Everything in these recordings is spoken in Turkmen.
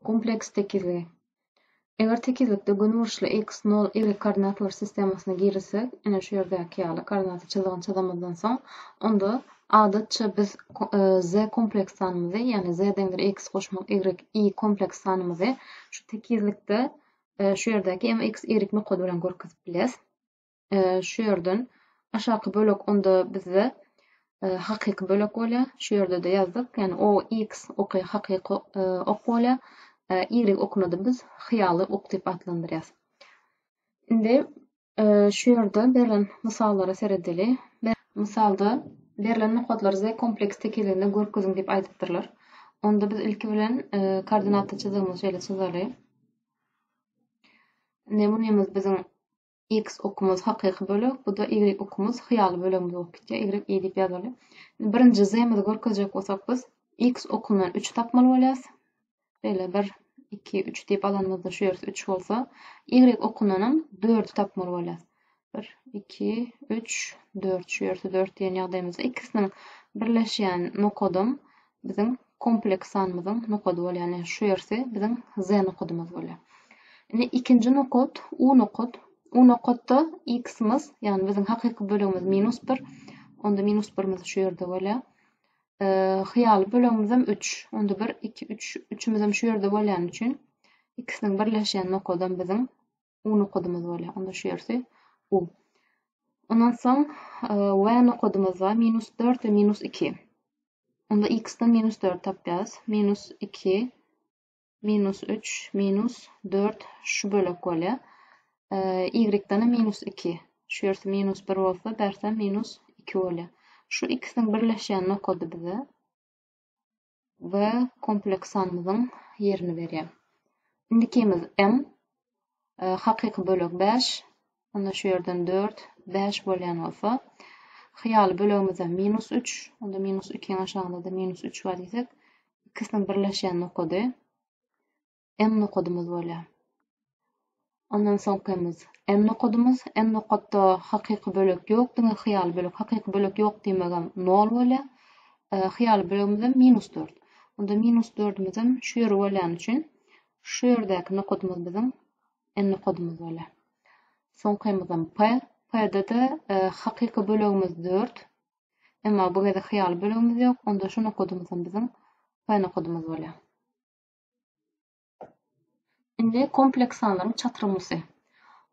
Kompleks tekizligi. Eger tekizlikde gönwürşli x, 0, y koordinatlar sistemasyna girsek, ene şu ýerdäki ýaly koordinat çyzygyny çyzamazdan soň, onda adatça biz z kompleks sanymyzy, ýani z deňdir x goşmak y kompleks sanymyzy şu tekizlikde şu ýerdäki mx, y nokady bilen görkezip biles. Şu ýerden aşaky bölek onda bizde hakyky bölek bolýar. Şu ýerde de ýazdyk. Ýani o x oky hakyky ok bolýar. Y okunyny biz hyýaly ok diýip adlandyrýas. Indi şu ýerde berilen mysallara seredeli. Misalda berilen nokatlar z kompleks tekizliginde görkeziň diýip aýdypdyrlar. Onda biz ilki bilen koordinatda çyzygymyz şeýle çyzaly. Nemunemiz bizim x okumuz hakyky bölek, bu da y okumuz hyýaly bölegimiz bolup gitýär. Y diýip ýazaly. Birinji z-mizi görkezjek bolsak biz x okunyň 3 tapmaly bolýas. Böyle 1, 2, 3 diýip alanymyzda şu ýerde 3 bolsa, y okunynyň 4 tapmaly bolýas. 1, 2, 3, 4. Şu ýerde 4 diýen ýagdaýymyzda ikisiniň birleşýän nokadym bizim kompleks sanymyzyň nokady bolýar. Ýani şu ýerse bizim z nokadymyz bolýar. Indi ikinji nokat u nokat. U nokatda x'miz, ýani bizim hakyky bölegimiz -1. Onda -1miz şu ýerde bolýar. Hyýaly bölegimiz hem 3. Onda 1, 2, 3. 3'ümüz hem şu ýerde bolýan üçin ikisiniň birleşýän nokadym bizim u nokadymyz bolýar. Onda şu ýerse u. Ondan soň w nokadymyz var -4 we -2. Onda x'den -4 tapýas. -2, -3, -4 şu bölek bolýar. Y'den -2. Şu ýerse -1 bolsa, bersem -2 bolýar. Şu ikisiniň birleşýän nokady bize we kompleks sanymyzyň ýerini berýär. Indikimiz m, hakyky bölek 5. Onda şu ýerden 4, 5 bolýan bolsa, hyýaly bölegimiz -3. Onda -2 aşagynda da -3 bar diýsek, ikisiniň birleşýän nokady m nokadymyz bolýar. Ondan soňkymyz n nokadymyz. N nokatda hakyky bölek ýok, diňe hyýaly bölek. Hakyky bölek ýok diýmegem 0 bolýar. Hyýaly bölegimiz -4. Onda -4'imiz hem şu ýere bolýan üçin şu ýerdäki nokadymyz bizim n nokadymyz bolýar. Soňkymyz p. P'de de hakyky bölegimiz 4. Emma bu gede hyýaly bölegimiz ýok. Onda şu nokadymyz hem bizim p nokadymyz bolýar. Indi kompleks sanlaryň çatyrmysy.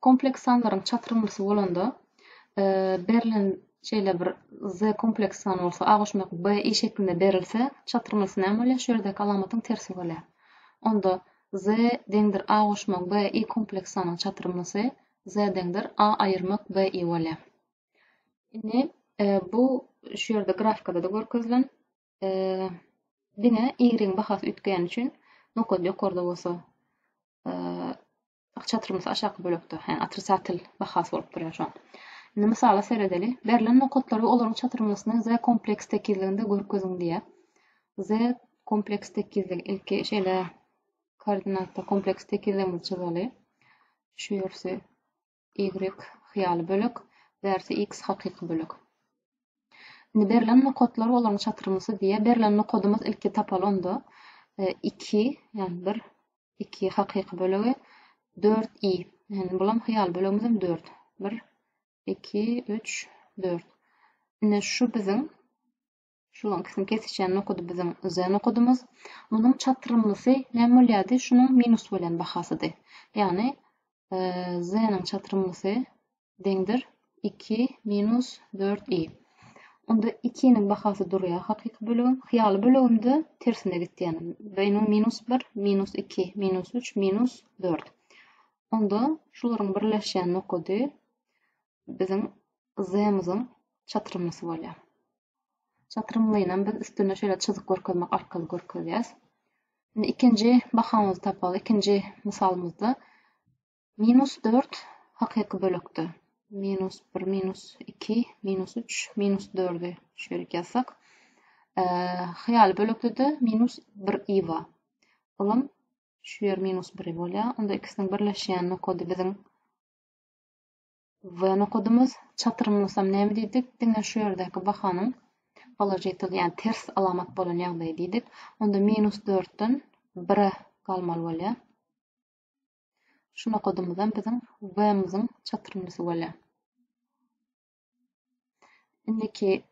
Kompleks sanlaryň çatyrmysy bolanda berilen şeýle bir z kompleks san bolsa, a goşmak b i şeklinde berilse, çatyrmysy näme bolýar? Şu ýerdäki alamatyň tersi bolýar. Onda z deňdir a goşmak b i kompleks sanyň çatyrmysy z deňdir a aýyrmak b i bolýar. Indi bu şu ýerde grafikada da görkezilen diňe y bahasy ütgen üçin nokady ýokarda bolsa, çatyrmysy aşaky bölekde, yani atrisatil bahasy bolup durýar şu an. Indi mysala seredeli. Berilen nokatlary olaryň çatyrmasyny z kompleks tekizliginde görkeziň diýär. Z kompleks tekizlik ilki şeýle koordinatda kompleks tekizligimizi çyzaly. Şu ýerse y hyýaly bölek, därse x hakyky bölek. Indi berilen nokatlary olaryň çatyrmasy diýär. Berilen nokadymyz ilki tapal onda 2, yani 1, 2 hakyky bölegi 4 i. Yani bulam hyýaly bölegimiz 4. 1, 2, 3, 4. Indi şu bizim şulan kısım kesişen nokada bizim z nokadymyz. Munyň çatyrmasy näme bolýardy? Şunun minus bolan bahasydy. Yani z'nin çatyrmasy deňdir 2 minus 4i. Onda 2'nin bahasy durýar hakyky bölegim. Hyýaly bölegimde tersine gitdi yani. Beýnüm -1, -2, -3, -4. Onda şularyň birleşýän nokady bizim z'miziň çatyrmasy bolýar. Çatyrmlygyny biz üstüne şöyle çyzyk görkezmek arkaly görkezýäs. Indi ikinji bahamyzy tapaly. İkinji misalymyzda -4 hakyky bölekdi. -1, -2, -3, -4'ü şöyle ýazsak. Hyýaly bölekde de -1i bar. Olam şu ýer -1 bolýar. Onda ikisiniň birleşýän nokady bizim w nokadymyz. Çatyrmasam näme diýdik? Diňe şu ýerdäki bahanyň poложительny, yani ters alamat bolan ýagdaý diýdik. Onda -4'den 1'e kalmaly bolýar. Şuna kodumuzdan bizim V'mizin çatırmysy bolýar. Indiki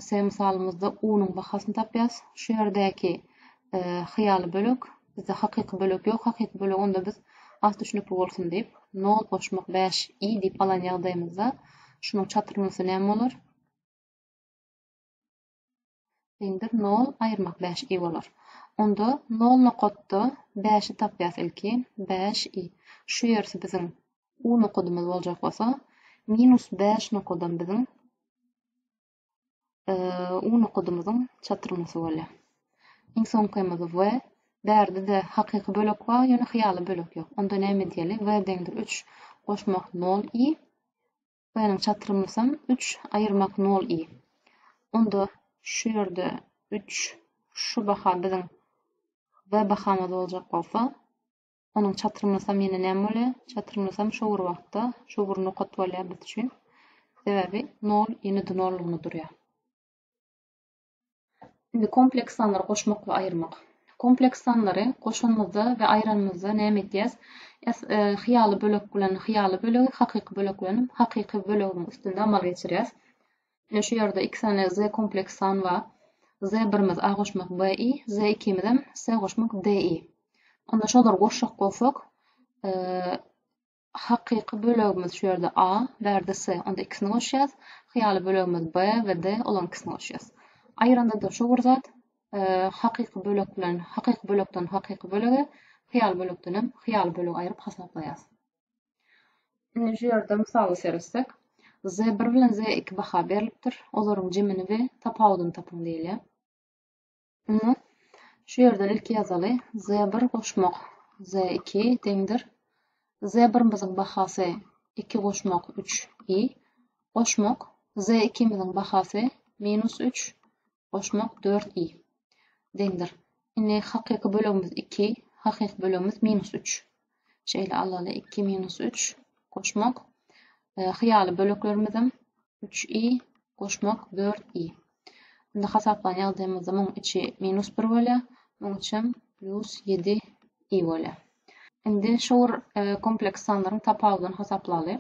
S misalımızda U'nun bahasyny tapýas. Şu ýerdäki hyýaly bölük, bizde hakyky bölük ýok. Hakyky bölük onda biz az düşünüp bolsun diýip 0 goşmak 5i diýip alan ýagdaýymyzda şunuň çatırmasy näme bolar? Deňdir 0 aýyrmak 5i bolar. Onda 0 nokotda 5i tapýas ilki 5i. Şu ýersi bizim U nokodumuz boljak bolsa, -5 nokodan bizim U nokodumyzyň çatırmasy bolýar. Iň soňkymyz V, bärde de hakyky bölük bar, ýöne hyýaly bölük ýok. Onda näme diýeli? V deňdir 3 goşmak 0i. V'niň çatırmasy 3 aýyrmak 0i. Onda şu ýerde 3 şu baha biziň V bahamyz boljak bolsa, onuň çatırmasy meni näme bolýar? Çatırmasam şu bir wagtda şu bir nokot bolýar biz üçin. Sebebi 0 ýene de 0 durýar. Şimdi kompleks sanlary goşmak we aýyrmak. Kompleks sanlary goşanmyzda we aýranmyzda näme etýäs? Hyýaly bölük bilen hyýaly bölügi, hakyky bölük bilen hakyky bölügiň üstünde amal geçirýäs. Şu ýerde iki tane Z kompleks san bar. Z1'miz A goşmak B'i, Z2'miz hem S goşmak D'i. Onda şolar goşak bolsak, hakyky bölügimiz şu ýerde A, bärde S. Onda ikisini goşýas. Hyýaly bölügimiz B we D, olan ikisini goşýas. Aýranda da şu bir zat, hakyky bölük bilen hakyky bölükden hakyky bölüge, hyýaly bölükden hem hyýaly bölüge aýryp hasaplaýas. Indi şu ýerde misal sersek, Z1 bilen Z2 baha berilipdir. Olaryň jemini we tapawudyny tapyň diýilýär. Şu ýerden ilki ýazaly Z1 goşmak Z2 deňdir. Z1'miziň bahasy 2 goşmak 3i goşmak Z2'miziň bahasy -3 goşmak 4i deňdir. Indi hakyky bölügimiz 2, hakyky bölügimiz -3. Şeýle alaly 2 -3 goşmak hyýaly bölüklerimizim 3i goşmak 4i. Indi hasaplan ýazdığımızda muň içi -1 bolýar, muň içi +7i bolýar. Indi şu kompleks sanlaryň tapawudyny hasaplaly.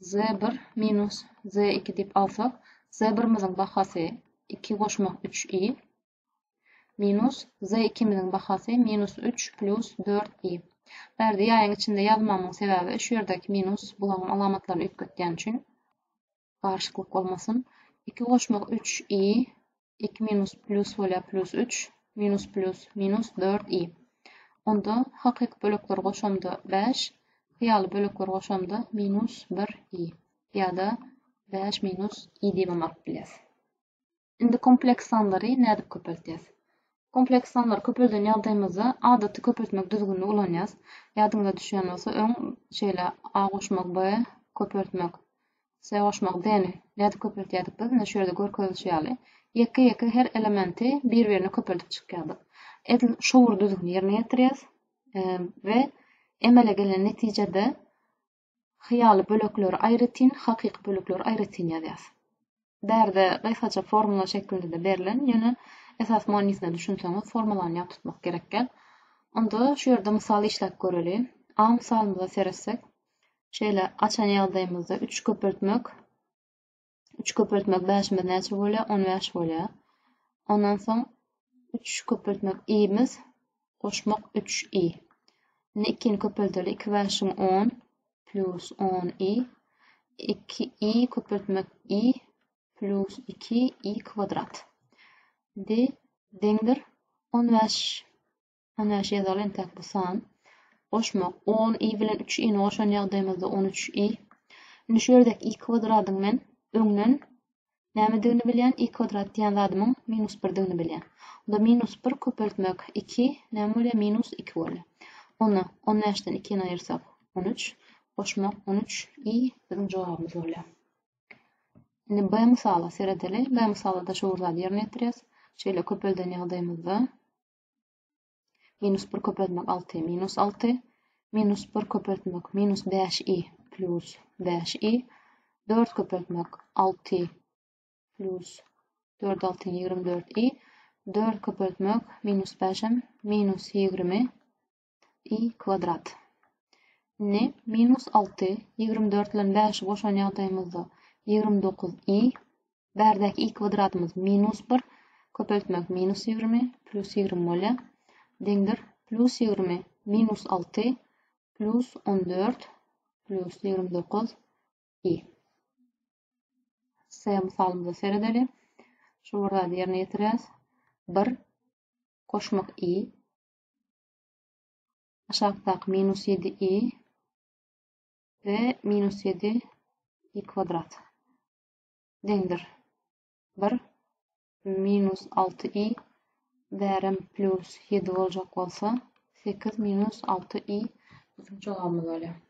Z1 minus Z2 diýip alsak, Z1'miziň bahasy 2 goşmak 3i minus Z2'miziň bahasy -3 plus 4i. Bärde ýaýyň içinde ýazmamyň sebebi şu ýerdeki minus bularň alamatlaryny üýtgetýän üçin garşyklyk bolmasyn. 2 goşmak 3i 2 minus plus bolýar plus 3 minus plus minus 4i. Onda hakyky bölükler goşamda 5, hyýaly bölükler goşamda -1i ýa-da 5 minus i diýip amak bilýäs. Indi kompleks sanlary näde köpeltýäs? Kompleks sanlar köpelden ýagdaýymyzda adaty köpeltmek düzgünli ulanýas. Ýadyňda düşýän bolsa öň şeýle A goşmak B köpeltmek, S goşmak D'ni näde köpeltýärdik biz? Şu ýerde görkezýäli. Ýeke her elementi bir-birini köpeltip çykýardyk. Edil şowur düzgün ýerine ýetirýäs we emele gelen netijede hyýaly bölükleri aýrytyn, hakyky bölükleri aýrytyn ýazýas. Bärde gysgaça formula şeklinde de berilen, ýöne esas muannisine düşünseňiz formulany ýat tutmak gerekkel. Onda şu ýerde misal işlep göreli. A misalymyza sersek, şeýle açan ýagdaýymyzda 3 köpeltmek 5'imiz näçe bolýar? 15 bolýar. Ondan soň 3 köpeltmek i'miz goşmak 3i. 2'ni köpelteli 2 5'im 10 plus 10i. 2i köpeltmek i plus 2i kvadrat. Deňdir 15 ýazaly entek bu san. Goşmak 10i bilen 3i'ni goşan ýagdaýymyzda 13i. Indi şu ýerdeki i kvadratyň men öňden näme digini bilýän? I kvadrat diýen zadymyň -1 digini bilýän. Onda -1 köpeltmek 2 näme bolýar? -2 bolýar. Onu 15'den 2'ni aýyrsak 13, goşmak 13i biziň jogabymyz bolýar. Indi B misaly seredeli. B misalda şu zat ýerine ýetirýäs. Şeýle köpelden ýagdaýymyzda -1 köpeltmek 6 -6, -1 köpeltmek -5i plus 5i, 4 köpeltmek 6 plus 4 6 24i, 4 köpeltmek -5'im -20 i kvadrat. Ne? Minus 6, 24 ile 5'i boşan ýagdaýymyzda 29i, bärdäki i kvadratymız minus 1, köpeltmek minus 20 plus 20 bolýar. Deňdir plus 20 minus 6 plus 14 plus 29 i. S misalımıza seredeli. Şu burada ýerine ýetirýäs. 1 koşmak i. Aşağıdaky minus 7i ve minus 7 i kvadrat. Deňdir 1 minus 6i bärim plus 7 boljak bolsa 8 minus 6i bizim cevabımız bolýar.